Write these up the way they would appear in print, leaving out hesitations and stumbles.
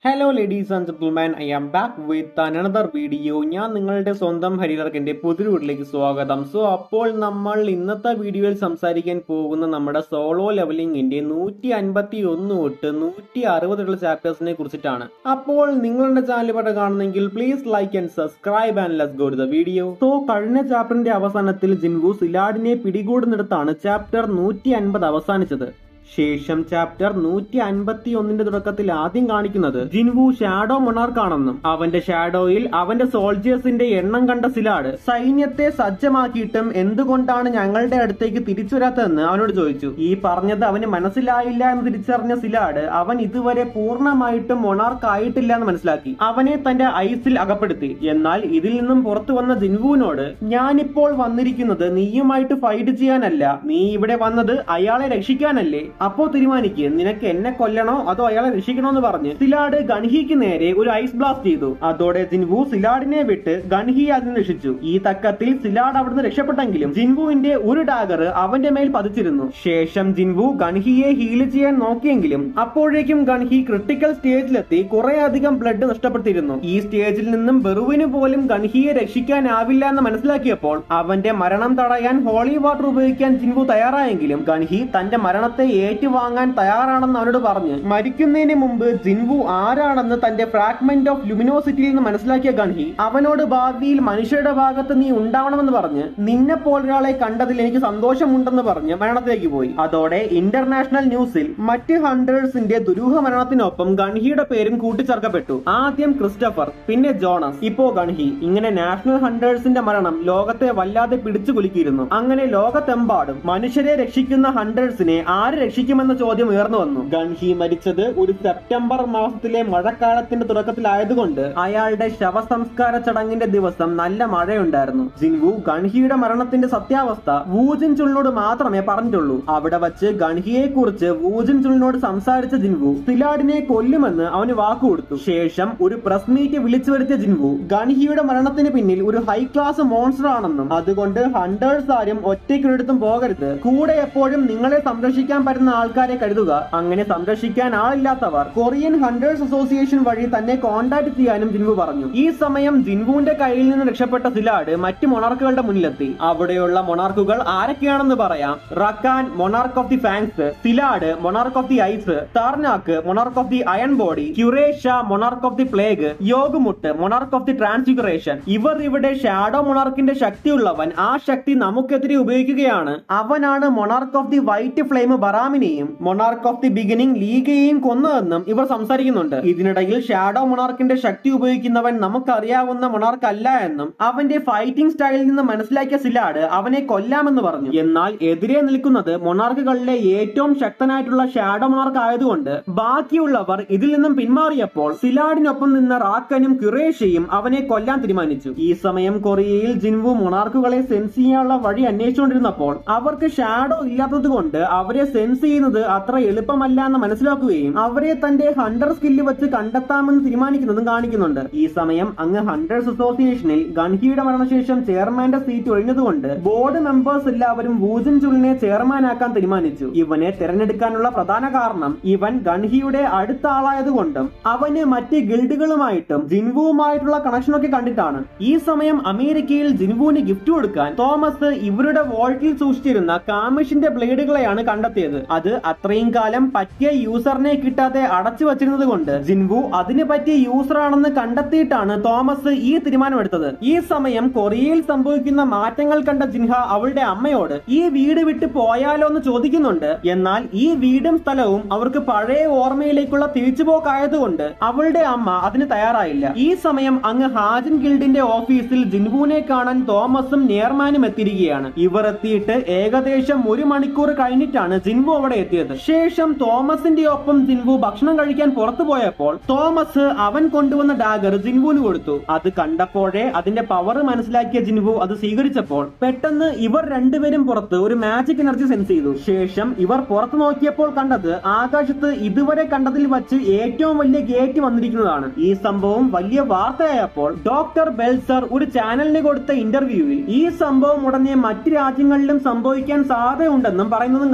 Hello ladies and gentleman, I am back with another video. ഞാൻ നിങ്ങളുടെ സ്വന്തം ഹരിലർക്കിന്റെ പുതിയ വീട്ടിലേക്ക് സ്വാഗതം. അപ്പോൾ നമ്മൾ ഇന്നത്തെ വീഡിയോയിൽ സംസാരിക്കാൻ പോകുന്ന നമ്മുടെ സോളോ ലെവലിംഗിന്റെ 151 തൊട്ട് 160 ചാപ്റ്റേഴ്സിനെ കുറിച്ചിട്ടാണ്. അപ്പോൾ നിങ്ങളുടെ ചാനൽ ഇവിടെ കാണുന്നെങ്കിൽ please like and subscribe and let's go to the video. കഴിഞ്ഞ ചാപ്റ്ററിന്റെ അവസാനത്തിൽ ജിൻവു സിലാഡിനെ പിടികൂടുന്നിടത്താണ് ചാപ്റ്റർ 150 അവസാനിച്ചത്. ശേഷം ചാപ്റ്റർ 151 തുടക്കത്തിൽ ആദ്യം കാണിക്കുന്നത് ജിൻവു ഷാഡോ മൊണാർക്ക് ആണെന്നും അവന്റെ ഷാഡോയിൽ അവന്റെ സോൾജേഴ്സിന്റെ എണ്ണം കണ്ട സിലാഡ് സൈന്യത്തെ സജ്ജമാക്കിയിട്ടും എന്തുകൊണ്ടാണ് ഞങ്ങളുടെ അടുത്തേക്ക് തിരിച്ചു വരാത്തതെന്ന് അവനോട് ചോദിച്ചു. ഈ പറഞ്ഞത് അവന് മനസ്സിലായില്ല എന്ന് തിരിച്ചറിഞ്ഞ സിലാഡ് അവൻ ഇതുവരെ പൂർണ്ണമായിട്ടും മൊണാർക്ക് ആയിട്ടില്ല എന്ന് മനസ്സിലാക്കി അവനെ തന്റെ ഐസിൽ അകപ്പെടുത്തി. എന്നാൽ ഇതിൽ നിന്നും പുറത്തു വന്ന ജിൻവുവിനോട്, ഞാനിപ്പോൾ വന്നിരിക്കുന്നത് നീയുമായിട്ട് ഫൈറ്റ് ചെയ്യാനല്ല, നീ ഇവിടെ വന്നത് അയാളെ രക്ഷിക്കാനല്ലേ, അപ്പോ തീരുമാനിക്കുക, നിനക്ക് എന്നെ കൊല്ലണോ അതോ അയാളെ രക്ഷിക്കണോ എന്ന് പറഞ്ഞ് സിലാഡ് ഗൺഹിക്ക് നേരെ ഒരു ഐസ് ബ്ലാസ്റ്റ് ചെയ്തു. അതോടെ ജിൻവു സിലാഡിനെ വിട്ട് ഗൺഹി അതിനെ രക്ഷിച്ചു. ഈ തക്കത്തിൽ സിലാഡ് അവിടുന്ന് രക്ഷപ്പെട്ടെങ്കിലും ജിൻവുവിന്റെ ഒരു ഡാഗർ അവന്റെ മേൽ പതിച്ചിരുന്നു. ശേഷം ജിൻവു ഗൺഹിയെ ഹീൽ ചെയ്യാൻ നോക്കിയെങ്കിലും അപ്പോഴേക്കും ഗൺഹി ക്രിട്ടിക്കൽ സ്റ്റേജിലെത്തി കുറെ അധികം ബ്ലഡ് നഷ്ടപ്പെട്ടിരുന്നു. ഈ സ്റ്റേജിൽ നിന്നും ബെറുവിന് പോലും ഗൺഹിയെ രക്ഷിക്കാനാവില്ല എന്ന് മനസ്സിലാക്കിയപ്പോൾ അവന്റെ മരണം തടയാൻ ഹോളി വാട്ടർ ഉപയോഗിക്കാൻ ജിൻവു തയ്യാറായെങ്കിലും ഗൺഹി തന്റെ മരണത്തെ ഏറ്റുവാങ്ങാൻ തയ്യാറാണെന്ന് അവനോട് പറഞ്ഞ് മരിക്കുന്നതിന് മുമ്പ് ജിൻവു ആരാണെന്ന് തന്റെ ഫ്രാഗ്മെന്റ് ഓഫ് ലുമിനോസിറ്റിയിൽ നിന്ന് മനസ്സിലാക്കിയ ഗൺഹി അവനോട് ഭാവിയിൽ മനുഷ്യരുടെ ഭാഗത്ത് നീ ഉണ്ടാവണമെന്ന് പറഞ്ഞ് നിന്നെ പോലൊരാളെ കണ്ടതിൽ എനിക്ക് സന്തോഷമുണ്ടെന്ന് പറഞ്ഞ് മരണത്തിലേക്ക് പോയി. അതോടെ ഇന്റർനാഷണൽ ന്യൂസിൽ മറ്റ് ഹണ്ടേഴ്സിന്റെ ദുരൂഹ മരണത്തിനൊപ്പം ഗൺഹിയുടെ പേരും കൂട്ടിച്ചേർക്കപ്പെട്ടു. ആദ്യം ക്രിസ്റ്റഫർ, പിന്നെ ജോണസ്, ഇപ്പോ ഗൺഹി. ഇങ്ങനെ നാഷണൽ ഹണ്ടേഴ്സിന്റെ മരണം ലോകത്തെ വല്ലാതെ പിടിച്ചു കുലുക്കിയിരുന്നു. അങ്ങനെ ലോകത്തെമ്പാടും മനുഷ്യരെ രക്ഷിക്കുന്ന ഹണ്ടേഴ്സിനെ ആര് രക്ഷിക്കുമെന്ന ചോദ്യം ഉയർന്നു വന്നു. ഗൺഹി മരിച്ചത് ഒരു സെപ്റ്റംബർ മാസത്തിലെ മഴക്കാലത്തിന്റെ തുടക്കത്തിലായതുകൊണ്ട് അയാളുടെ ശവസംസ്കാര ചടങ്ങിന്റെ ദിവസം നല്ല മഴയുണ്ടായിരുന്നു. ജിൻവു ഗൺഹിയുടെ മരണത്തിന്റെ സത്യാവസ്ഥ വൂജിൻ ചുളിനോട് മാത്രമേ പറഞ്ഞിട്ടുള്ളൂ. അവിടെ വച്ച് ഗൺഹിയെ കുറിച്ച് വൂജിൻ ചുളിനോട് സംസാരിച്ച ജിൻവു സിലാഡിനെ കൊല്ലുമെന്ന് അവന് വാക്കുകൊടുത്തു. ശേഷം ഒരു പ്രസ് മീറ്റ് വിളിച്ചു വരുത്തിയ ജിൻവു ഗൺഹിയുടെ മരണത്തിന് പിന്നിൽ ഒരു ഹൈ ക്ലാസ് മോൺസ്റ്റർ ആണെന്നും അതുകൊണ്ട് ഹണ്ടേഴ്സ് ആരും ഒറ്റയ്ക്കൊരിടത്തും പോകരുത്, കൂടെ എപ്പോഴും നിങ്ങളെ സംരക്ഷിക്കാൻ പറ്റുന്ന ആൾക്കാരെ കരുതുക, അങ്ങനെ സംരക്ഷിക്കാൻ ആളില്ലാത്തവർ കൊറിയൻ ഹണ്ടേഴ്സ് അസോസിയേഷൻ വഴി തന്നെ കോൺടാക്ട് ചെയ്യാനും ജിൻവു പറഞ്ഞു. ഈ സമയം ജിൻവുവിന്റെ കയ്യിൽ നിന്ന് രക്ഷപ്പെട്ട സിലാഡ് മറ്റ് മൊണാർക്കുകളുടെ മുന്നിലെത്തി. അവിടെയുള്ള മൊണാർക്കുകൾ ആരൊക്കെയാണെന്ന് പറയാം. Rakan, monarch of the fangs; Sillad, monarch of the ice; Tarnak, monarch of the iron body; Querehsha, monarch of the plague; Yogumunt, monarch of the transfiguration. ഇവർ ഇവിടെ ഷാഡോ മൊണാർക്കിന്റെ ശക്തിയുള്ളവൻ ആ ശക്തി നമുക്കെതിരെ ഉപയോഗിക്കുകയാണ്. അവനാണ് monarch of the white flame ബറാമിനെയും monarch of the beginning ലീഗയെയും കൊന്നതെന്നും ഇവർ സംസാരിക്കുന്നുണ്ട്. ഇതിനിടയിൽ ഷാഡോ മൊണാർക്കിന്റെ ശക്തി ഉപയോഗിക്കുന്നവൻ നമുക്കറിയാവുന്ന മൊണാർക്ക് അല്ല എന്നും അവന്റെ ഫൈറ്റിംഗ് സ്റ്റൈലിൽ നിന്ന് മനസ്സിലാക്കിയ സിലാഡ് അവനെ കൊല്ലാമെന്ന് പറഞ്ഞു. എന്നാൽ എതിരെ നിൽക്കുന്നത് മൊണാർക്കുകളിലെ ഏറ്റവും ശക്തനായിട്ടുള്ള ഷാഡോ മൊണാർക്ക് ആയതുകൊണ്ട് ബാക്കിയുള്ളവർ ഇതിൽ നിന്നും പിന്മാറിയപ്പോൾ സിലാഡിനൊപ്പം നിന്ന റാക്കനും ക്യുറേഷയും അവനെ കൊല്ലാൻ തീരുമാനിച്ചു. ഈ സമയം കൊറിയയിൽ ജിൻവു മൊണാർക്കുകളെ സെൻസ് ചെയ്യാനുള്ള വഴി അന്വേഷിച്ചുകൊണ്ടിരുന്നപ്പോൾ അവർക്ക് ഷാഡോ ഇല്ലാത്തത് കൊണ്ട് അവരെ സെൻസ് ചെയ്യുന്നത് അത്ര എളുപ്പമല്ല എന്ന് മനസ്സിലാക്കുകയും അവരെ തന്റെ ഹണ്ടർ സ്കില്ല് വെച്ച് കണ്ടെത്താമെന്ന് തീരുമാനിക്കുന്നതും കാണിക്കുന്നുണ്ട്. ഈ സമയം അങ്ങ് ഹണ്ടേഴ്സ് അസോസിയേഷനിൽ ഗൺഹിയുടെ മരണശേഷം ചെയർമാന്റെ സീറ്റ് ഒഴിഞ്ഞതുകൊണ്ട് ബോർഡ് മെമ്പേഴ്സ് എല്ലാവരും വൂജിൻ ചുളിനെ ചെയർമാനാക്കാൻ തീരുമാനിച്ചു. ഇവനെ തിരഞ്ഞെടുക്കാനുള്ള പ്രധാന കാരണം ഇവൻ ഗൺഹിയുടെ അടുത്ത ആളായതുകൊണ്ടും അവന് മറ്റ് ഗിൽഡുകളുമായിട്ടും ജിൻവുവുമായിട്ടുള്ള കണക്ഷനൊക്കെ കണ്ടിട്ടാണ്. ഈ സമയം അമേരിക്കയിൽ ജിൻവുവിന് ഗിഫ്റ്റ് കൊടുക്കാൻ തോമസ് ഇവരുടെ വോൾട്ടിൽ സൂക്ഷിച്ചിരുന്ന കാമിഷിന്റെ ബ്ലേഡുകളെയാണ് കണ്ടെത്തിയത്. അത് അത്രയും കാലം പറ്റിയ യൂസറിനെ കിട്ടാതെ അടച്ചു വച്ചിരുന്നത് കൊണ്ട് ജിൻവു അതിന് പറ്റിയ യൂസർ ആണെന്ന് കണ്ടെത്തിയിട്ടാണ് തോമസ് ഈ തീരുമാനമെടുത്തത്. ഈ സമയം കൊറിയയിൽ സംഭവിക്കുന്ന മാറ്റങ്ങൾ കണ്ട ജിൻഹ അവളുടെ അമ്മയോട് ഈ വീട് വിട്ട് പോയാലോ എന്ന് ചോദിക്കുന്നുണ്ട്. എന്നാൽ ഈ വീടും സ്ഥലവും അവർക്ക് പഴയ ഓർമ്മയിലേക്കുള്ള തിരിച്ചുപോക്കായതുകൊണ്ട് അവളുടെ അമ്മ അതിന് തയ്യാറായില്ല. ഈ സമയം അങ്ങ് ഹാജൻ ഗിൽഡിന്റെ ഓഫീസിൽ ജിൻവുവിനെ കാണാൻ തോമസും നേർമാനും എത്തിയിരിക്കുകയാണ്. ഇവർ എത്തിയിട്ട് ഏകദേശം 1 മണിക്കൂർ കഴിഞ്ഞിട്ടാണ് ജിൻവു അവിടെ എത്തിയത്. ശേഷം തോമസിന്റെ ഒപ്പം ജിൻവു ഭക്ഷണം കഴിക്കാൻ പുറത്തു പോയപ്പോൾ തോമസ് അവൻ കൊണ്ടുവന്ന ഡാഗർ ജിൻവുവിന് കൊടുത്തു. അത് കണ്ടപ്പോഴേ അതിന്റെ പവർ മനസ്സിലാക്കിയ ജിൻവു അത് സ്വീകരിച്ചപ്പോൾ പെട്ടെന്ന് ഇവർ രണ്ടുപേരും പുറത്ത് ഒരു മാജിക് എനർജി സെൻസ് ചെയ്തു. ശേഷം ഇവർ പുറത്തു നോക്കിയപ്പോൾ കണ്ടത് ആകാശത്ത് ഇതുവരെ കണ്ടതിൽ വച്ച് ഏറ്റവും വലിയ ഗേറ്റ് വന്നിരിക്കുന്നതാണ്. ഈ സംഭവം വലിയ വാർത്തയായപ്പോൾ ഡോക്ടർ ബെൽസർ ഒരു ചാനലിന് കൊടുത്ത ഇന്റർവ്യൂവിൽ ഈ സംഭവം ഉടനെ മറ്റ് രാജ്യങ്ങളിലും സംഭവിക്കാൻ സാധ്യതയുണ്ടെന്നും പറയുന്നതും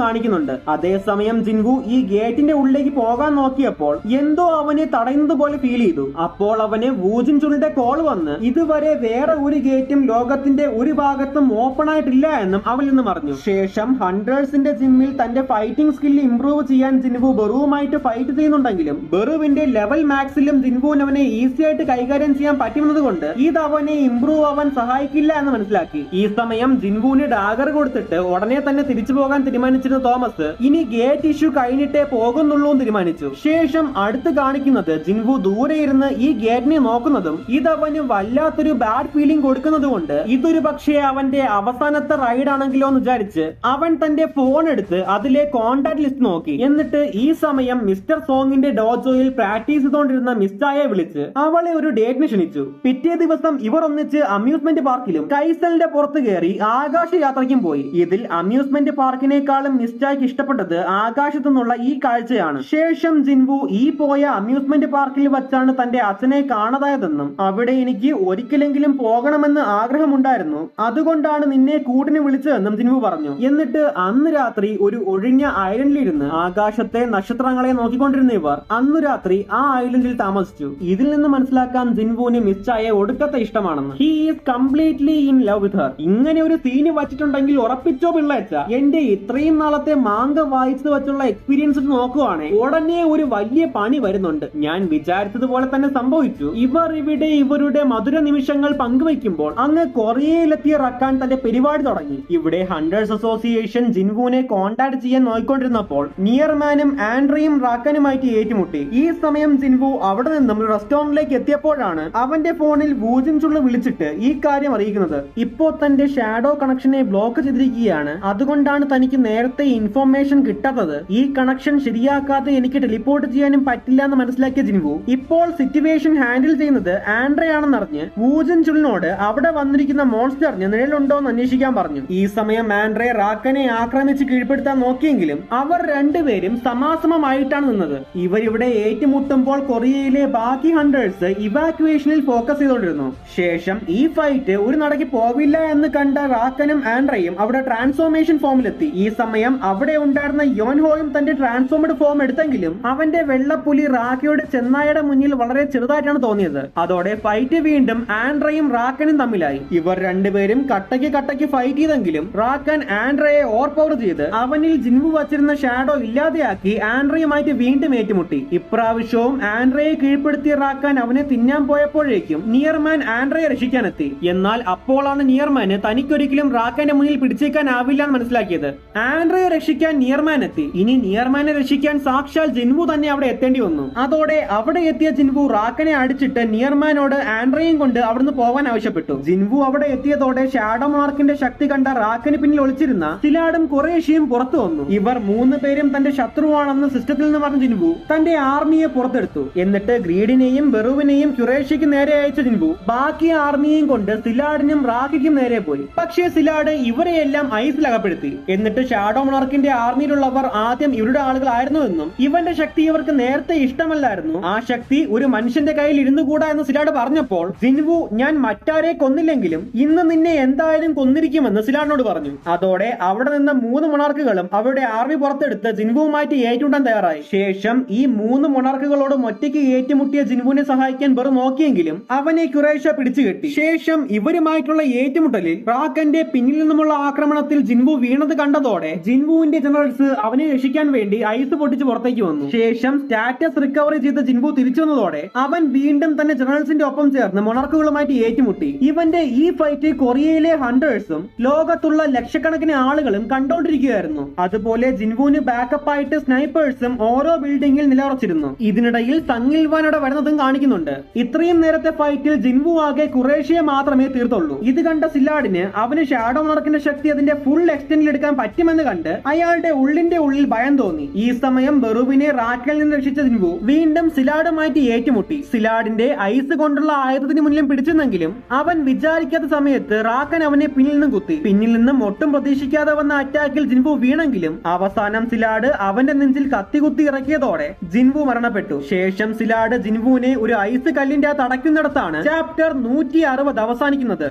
കാണിക്കുന്നുണ്ട്. അതേസമയം ജിൻവു ഈ ഗേറ്റിന്റെ ഉള്ളിലേക്ക് പോകാൻ നോക്കിയപ്പോൾ എന്തോ അവനെ തടയുന്നത് പോലെ ഫീൽ ചെയ്തു. അപ്പോൾ അവന് വൂജിൻചുളിന്റെ കോൾ വന്ന് ഇതുവരെ വേറെ ഒരു ഗേറ്റും ലോകത്തിന്റെ ഒരു ഭാഗത്തും ഓപ്പൺ ആയിട്ടില്ല എന്നും അവൽ നിന്ന് പറഞ്ഞു. ശേഷം ഹൺഡ്രഡ്സിന്റെ ജിമ്മിൽ തന്റെ ഫൈറ്റിംഗ് സ്കില്ല് ഇംപ്രൂവ് ചെയ്യാൻ ജിൻവു ബെറുവുമായിട്ട് ഫൈറ്റ് ചെയ്യുന്നുണ്ടെങ്കിലും ബെറുവിന്റെ ലെവൽ മാക്സിലും ജിൻവുവിന് അവനെ ഈസി ആയിട്ട് കൈകാര്യം ചെയ്യാൻ പറ്റുന്നത് കൊണ്ട് ഇത് അവനെ ഇംപ്രൂവ് ആവാൻ സഹായിക്കില്ല എന്ന് മനസ്സിലാക്കി. ഈ സമയം ജിൻവുവിന് ഡാഗർ കൊടുത്തിട്ട് ഉടനെ തന്നെ തിരിച്ചു പോകാൻ തീരുമാനിച്ചിരുന്ന തോമസ് ഇനി ഗേറ്റ് ഇഷ്യൂ കഴിഞ്ഞിട്ടേ പോകുന്നുള്ളൂ എന്ന് തീരുമാനിച്ചു. ശേഷം അടുത്ത് കാണിക്കുന്നത് ജിൻവു ദൂരെ ഇരുന്ന് ഈ ഗേറ്റിനെ നോക്കുന്നതും ഇതവന് വല്ലാത്തൊരു ബാഡ് ഫീലിംഗ് കൊടുക്കുന്നത് കൊണ്ട് ഇതൊരു പക്ഷേ അവന്റെ അവസാനത്തെ റൈഡ് ആണെങ്കിലോ എന്ന് വിചാരിച്ച് അവൻ തന്റെ ഫോൺ എടുത്ത് അതിലെ കോണ്ടാക്ട് ലിസ്റ്റ് നോക്കി. എന്നിട്ട് ഈ സമയം മിസ്റ്റർ സോങ്ങിന്റെ ഡോജോയിൽ പ്രാക്ടീസ് ചെയ്തുകൊണ്ടിരുന്ന മിസ്റ്റായെ വിളിച്ച് അവളെ ഒരു ഡേറ്റിന് ക്ഷണിച്ചു. പിറ്റേ ദിവസം ഇവർ ഒന്നിച്ച് അമ്യൂസ്മെന്റ് പാർക്കിലും കൈസലിന്റെ പുറത്ത് കയറി ആകാശ യാത്രയ്ക്കും പോയി. ഇതിൽ അമ്യൂസ്മെന്റ് പാർക്കിനേക്കാളും മിസ്റ്റായ്ക്ക് ഇഷ്ടപ്പെട്ടത് ആകാശത്തു നിന്നുള്ള ഈ കാഴ്ചയാണ്. ശേഷം ജിൻവു ഈ പോയ അമ്യൂസ്മെന്റ് പാർക്കിൽ വച്ചാണ് തന്റെ അച്ഛനെ കാണാതായതെന്നും അവിടെ എനിക്ക് ഒരിക്കലെങ്കിലും പോകണമെന്ന് ആഗ്രഹമുണ്ടായിരുന്നു, അതുകൊണ്ടാണ് നിന്നെ കൂട്ടിന് വിളിച്ചതെന്നും ജിൻവു പറഞ്ഞു. എന്നിട്ട് അന്ന് രാത്രി ഒരു ഒഴിഞ്ഞ ഐലൻഡിലിരുന്ന് ആകാശത്തെ നക്ഷത്രങ്ങളെ നോക്കിക്കൊണ്ടിരുന്ന ഇവർ അന്നു രാത്രി ആ ഐലൻഡിൽ താമസിച്ചു. ഇതിൽ നിന്ന് മനസ്സിലാക്കാം ജിൻവുവിന് മിസ്റ്റായെ ഒടുക്കത്തെ ഇഷ്ടമാണെന്ന്. He is completely in love with Har. ഇങ്ങനെ ഒരു സീന് വച്ചിട്ടുണ്ടെങ്കിൽ ഉറപ്പിച്ചോ പിള്ളേച്ച, എന്റെ ഇത്രയും നാളത്തെ മാങ്ക വായിച്ചത് വെച്ചുള്ള എക്സ്പീരിയൻസ് നോക്കുവാണെ ഉടനെ ഒരു വലിയ പണി വരുന്നുണ്ട്. ഞാൻ വിചാരിച്ചതുപോലെ തന്നെ സംഭവിച്ചു. ഇവർ ഇവിടെ ഇവരുടെ മധുര നിമിഷങ്ങൾ പങ്കുവയ്ക്കുമ്പോൾ അങ്ങ് കൊറിയയിലെത്തിയ റക്കാൻ തന്റെ പരിപാടി തുടങ്ങി. ഇവിടെ ഹണ്ടേഴ്സ് അസോസിയേഷൻ ജിൻവുവിനെ കോണ്ടാക്ട് ചെയ്യാൻ നോക്കിക്കൊണ്ടിരുന്നപ്പോൾ നിയർമാനും ആൻഡ്രയും റാക്കനുമായിട്ട് ഏറ്റുമുട്ടി. ഈ സമയം ജിൻവു അവിടെ നിന്നും റെസ്റ്റോറന്റിലേക്ക് എത്തിയപ്പോഴാണ് അവന്റെ ഫോണിൽ വൂജിൻചുള്ള വിളിച്ചിട്ട് ഈ കാര്യം അറിയിക്കുന്നത്. ഇപ്പോ തന്റെ ഷാഡോ കണക്ഷനെ ബ്ലോക്ക് ചെയ്തിരിക്കുകയാണ്, അതുകൊണ്ടാണ് തനിക്ക് നേരത്തെ ഇൻഫോർമേഷൻ കിട്ടാത്തത്. ഈ കണക്ഷൻ ശരിയാക്കാതെ എനിക്ക് ടെലിപ്പോർട്ട് ചെയ്യാനും പറ്റില്ല എന്ന് മനസ്സിലാക്കിയ ജിൻവു ഇപ്പോൾ സിറ്റുവേഷൻ ഹാൻഡിൽ ചെയ്യുന്നത് ആൻഡ്രയാണെന്നറിഞ്ഞ് വൂജിൻചുളിനോട് അവിടെ വന്നിരിക്കുന്ന മോൺസ്റ്ററിന് നിഴലുണ്ടോ എന്ന് അന്വേഷിക്കാൻ പറഞ്ഞു. ഈ സമയം ആൻഡ്രെ റാക്കനെ ആക്രമിച്ച് കീഴ്പ്പെടുത്താൻ നോക്കിയെങ്കിലും അവർ രണ്ടുപേരും സമാസമമായിട്ടാണ് നിന്നത്. ഇവരിവിടെ ഏറ്റുമുട്ടുമ്പോൾ കൊറിയയിലെ ബാക്കി ഹണ്ടേഴ്സ് ഇവാക്യുവേഷനിൽ ഫോക്കസ് ചെയ്തുകൊണ്ടിരുന്നു. ശേഷം ഈ ഫൈറ്റ് ഒരു നടക്ക് പോവില്ല എന്ന് കണ്ട റാക്കനും ആൻഡ്രയും അവിടെ ട്രാൻസ്ഫോർമേഷൻ ഫോമിലെത്തി. ഈ സമയം അവിടെ ഉണ്ടായിരുന്ന യോൻഹോയും തന്റെ ട്രാൻസ്ഫോംഡ് ഫോം എടുത്തെങ്കിലും അവന്റെ വെള്ളപ്പുലി റാക്കയുടെ ചെന്നായയുടെ മുന്നിൽ വളരെ ചെറുതായിട്ടാണ് തോന്നിയത്. അതോടെ ഫൈറ്റ് വീണ്ടും ആൻഡ്രയും റാക്കനും തമ്മിലായി. ഇവർ രണ്ടുപേരും കട്ടയ്ക്ക് ഫൈറ്റ് ചെയ്തെങ്കിലും റാക്കൻ ആൻഡ്രയെ ഓവർ പവർ ചെയ്ത് അവനിൽ ജിൻവു വച്ചിരുന്ന ഷാഡോ ഇല്ലാതെയാക്കി ആൻഡ്രയുമായിട്ട് വീണ്ടും ഏറ്റുമുട്ടി. ഇപ്രാവശ്യവും ആൻഡ്രയെ കീഴ്പ്പെടുത്തിയ റാക്കാൻ അവനെ തിന്നാൻ പോയപ്പോഴേക്കും നിയർമാൻ ആൻഡ്രയെ രക്ഷിക്കാനെത്തി. എന്നാൽ അപ്പോഴാണ് നിയർമാന് തനിക്കൊരിക്കലും റാക്കന്റെ മുന്നിൽ പിടിച്ചേക്കാനാവില്ല എന്ന് മനസ്സിലാക്കിയത്. ആൻഡ്രയെ രക്ഷിക്കാൻ നിയർമാൻ എത്തി. ഇനി നിയർമാനെ രക്ഷിക്കാൻ സാക്ഷാൽ ജിൻവു തന്നെ അവിടെ എത്തേണ്ടി വന്നു. അതോടെ അവിടെ എത്തിയ ജിൻവു റാക്കനെ അടിച്ചിട്ട് നിയർമാനോട് ആൻഡ്രയും കൊണ്ട് അവിടുന്ന് പോകാൻ ആവശ്യപ്പെട്ടു. ജിൻവു അവിടെ എത്തിയതോടെ ഷാഡോ മാർക്കിന്റെ ശക്തി കണ്ട റാക്കന് പിന്നിൽ ഒളിച്ചിരുന്ന സിലാഡും ഖുറേഷിയും പുറത്തു വന്നു. ഇവർ മൂന്ന് പേരും തന്റെ ശത്രുവാണെന്ന് സിസ്റ്റത്തിൽ നിന്ന് പറഞ്ഞ ജിൻവു തന്റെ ആർമിയെ പുറത്തെടുത്തു. എന്നിട്ട് ഗ്രീഡിനെയും ബെറുവിനെയും ഖുറേഷിക്ക് നേരെ അയച്ച ജിൻവു ബാക്കി ആർമിയെയും കൊണ്ട് സിലാഡിനും റാക്കിക്കും നേരെ പോയി. പക്ഷേ സിലാഡ് ഇവരെയെല്ലാം ഐസിൽ അകപ്പെടുത്തി. എന്നിട്ട് ഷാഡോ മോണാർക്കിന്റെ ആർമിയിലുള്ളവർ ആദ്യം ഇവരുടെ ആളുകളായിരുന്നുവെന്നും ഇവന്റെ ശക്തി ഇവർക്ക് നേരത്തെ ഇഷ്ടമല്ലായിരുന്നു, ആ ശക്തി ഒരു മനുഷ്യന്റെ കയ്യിൽ ഇരുന്നുകൂടാ എന്ന് സിലാഡ് പറഞ്ഞപ്പോൾ ജിൻവു ഞാൻ മറ്റാരെ കൊന്നില്ലെങ്കിലും ഇന്ന് നിന്നെ എന്തായാലും കൊന്നിരിക്കുമെന്ന് സിലാഡിനോട് പറഞ്ഞു. അതോടെ അവിടെ നിന്ന് മൂന്ന് മൊണാർക്കുകളും അവരുടെ ആർമി പുറത്തെടുത്ത് ജിൻവുമായിട്ട് ഏറ്റുമുട്ടാൻ തയ്യാറായി. ശേഷം ഈ മൂന്ന് മൊണാർക്കുകളോടും ഒറ്റയ്ക്ക് ഏറ്റുമുട്ടിയ ജിൻവുവിനെ സഹായിക്കാൻ ബെറു നോക്കിയെങ്കിലും അവനെ ഖുറൈഷ പിടിച്ചുകെട്ടി. ശേഷം ഇവരുമായിട്ടുള്ള ഏറ്റുമുട്ടലിൽ റാക്കന്റെ പിന്നിൽ നിന്നുമുള്ള ആക്രമണത്തിൽ ജിൻവു വീണത് കണ്ടതോടെ ജിൻവുവിന്റെ ജനറൽസ് അവനെ രക്ഷിക്കാൻ വേണ്ടി ഐസ് പൊട്ടിച്ച് പുറത്തേക്ക് വന്നു. ശേഷം സ്റ്റാറ്റസ് റിക്കവറി ചെയ്ത ജിൻവു തിരിച്ചു വന്നതോടെ അവൻ വീണ്ടും തന്നെ ജനറൽസിന്റെ ഒപ്പം ചേർന്ന് മൊണാർക്കുകളുമായിട്ട് ഏറ്റുമുട്ടി. ഇവന്റെ ഈ ഫൈറ്റ് കൊറിയയിലെ ഹണ്ടേഴ്സും ലോകത്തുള്ള ലക്ഷക്കണക്കിന് ആളുകളും കണ്ടോണ്ടിരിക്കുകയായിരുന്നു. അതുപോലെ ജിൻവുവിന് ബാക്കപ്പ് ആയിട്ട് സ്നൈപ്പേഴ്സും ഓരോ ബിൽഡിംഗിൽ നിലയുറച്ചിരുന്നു. ഇതിനിടയിൽ സങ്ങിൽവാനോടെ വരുന്നതും കാണിക്കുന്നുണ്ട്. ഇത്രയും നേരത്തെ ഫൈറ്റിൽ ജിൻവു ആകെ ഖുറേഷിയെ മാത്രമേ തീർത്തുള്ളൂ. ഇത് കണ്ട സിലാഡിന് അവന് ഷാഡോ മോണാർക്കിന്റെ ശക്തി അതിന്റെ ഫുൾ എക്സ്റ്റെന്റിൽ എടുക്കാൻ പറ്റുമെന്ന് കണ്ട് അയാളുടെ ഉള്ളിൽ ഭയം തോന്നി. ഈ സമയം ബെറുവിനെ റാക്കിൽ നിന്ന് രക്ഷിച്ച ജിൻവു വീണ്ടും സിലാഡുമായിട്ട് ഏറ്റുമുട്ടി. സിലാഡിന്റെ ഐസ് കൊണ്ടുള്ള ആയുധത്തിന് മുന്നിലും പിടിച്ചെന്നെങ്കിലും അവൻ വിചാരിക്കാത്ത സമയത്ത് റാക്കൻ അവനെ പിന്നിൽ നിന്നും കുത്തി. പിന്നിൽ നിന്നും ഒട്ടും പ്രതീക്ഷിക്കാതെ വന്ന അറ്റാക്കിൽ ജിൻവു വീണെങ്കിലും അവസാനം സിലാഡ് അവന്റെ നെഞ്ചിൽ കത്തികുത്തി ഇറക്കിയതോടെ ജിൻവു മരണപ്പെട്ടു. ശേഷം സിലാഡ് ജിൻവുവിനെ ഒരു ഐസ് കല്ലിന്റെ അടയ്ക്കുന്നിടത്താണ് ചാപ്റ്റർ 160 അവസാനിക്കുന്നത്.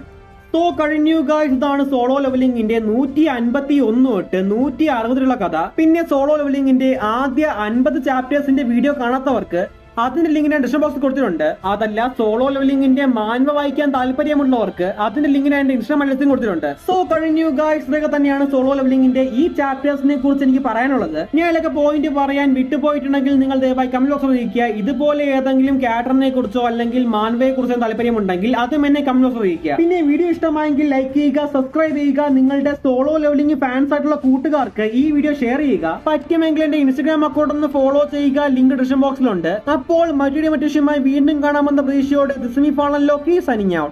സോ കഴിഞ്ഞു ഗൈസ്, ഇതാണ് സോളോ ലെവലിംഗിന്റെ 151 തൊട്ട് 160 കഥ. പിന്നെ സോളോ ലെവലിംഗിന്റെ ആദ്യ 50 ചാപ്റ്റേഴ്സിന്റെ വീഡിയോ കാണാത്തവർക്ക് അതിന്റെ ലിങ്ക് ഞാൻ ഡിസ്ക്രിപ്ഷൻ ബോക്സിൽ കൊടുത്തിട്ടുണ്ട്. അതല്ല, സോളോ ലെവലിംഗിന്റെ മാനുവൽ വായിക്കാൻ താല്പര്യമുള്ളവർക്ക് അതിന്റെ ലിങ്ക് ഞാൻ എന്റെ ഇൻസ്റ്റാഗ്രാമിൽ കൊടുത്തിട്ടുണ്ട്. സോ കഴിഞ്ഞു ഗൈസ്, ഇതൊക്കെ തന്നെയാണ് സോളോ ലെവലിംഗിന്റെ ഈ ചാപ്റ്റേഴ്സിനെ കുറിച്ച് എനിക്ക് പറയാനുള്ളത്. ഞാൻ ഇതിലൊക്കെ പോയിന്റ് പറയാൻ വിട്ടുപോയിട്ടുണ്ടെങ്കിൽ നിങ്ങൾ ദയവായി കമന്റ് ബോക്സിൽ അറിയിക്കുക. ഇതുപോലെ ഏതെങ്കിലും ക്യാരക്ടറിനെ കുറിച്ചോ അല്ലെങ്കിൽ മാൻവയെ കുറിച്ചോ താല്പര്യമുണ്ടെങ്കിൽ അതും എന്നെ കമന്റ് ബോക്സിൽ അറിയിക്കുക. പിന്നെ വീഡിയോ ഇഷ്ടമായെങ്കിൽ ലൈക്ക് ചെയ്യുക, സബ്സ്ക്രൈബ് ചെയ്യുക. നിങ്ങളുടെ സോളോ ലെവലിംഗ് ഫാൻസ് ആയിട്ടുള്ള കൂട്ടുകാർക്ക് ഈ വീഡിയോ ഷെയർ ചെയ്യുക. പറ്റുമെങ്കിൽ എന്റെ ഇൻസ്റ്റാഗ്രാം അക്കൗണ്ട് ഒന്ന് ഫോളോ ചെയ്യുക, ലിങ്ക് ഡിസ്ക്രിപ്ഷൻ ബോക്സിലുണ്ട്. അപ്പോൾ മറ്റൊരു വിഷയമായി വീണ്ടും കാണാമെന്ന പ്രതീക്ഷയോടെ this me fallen Loki signing out.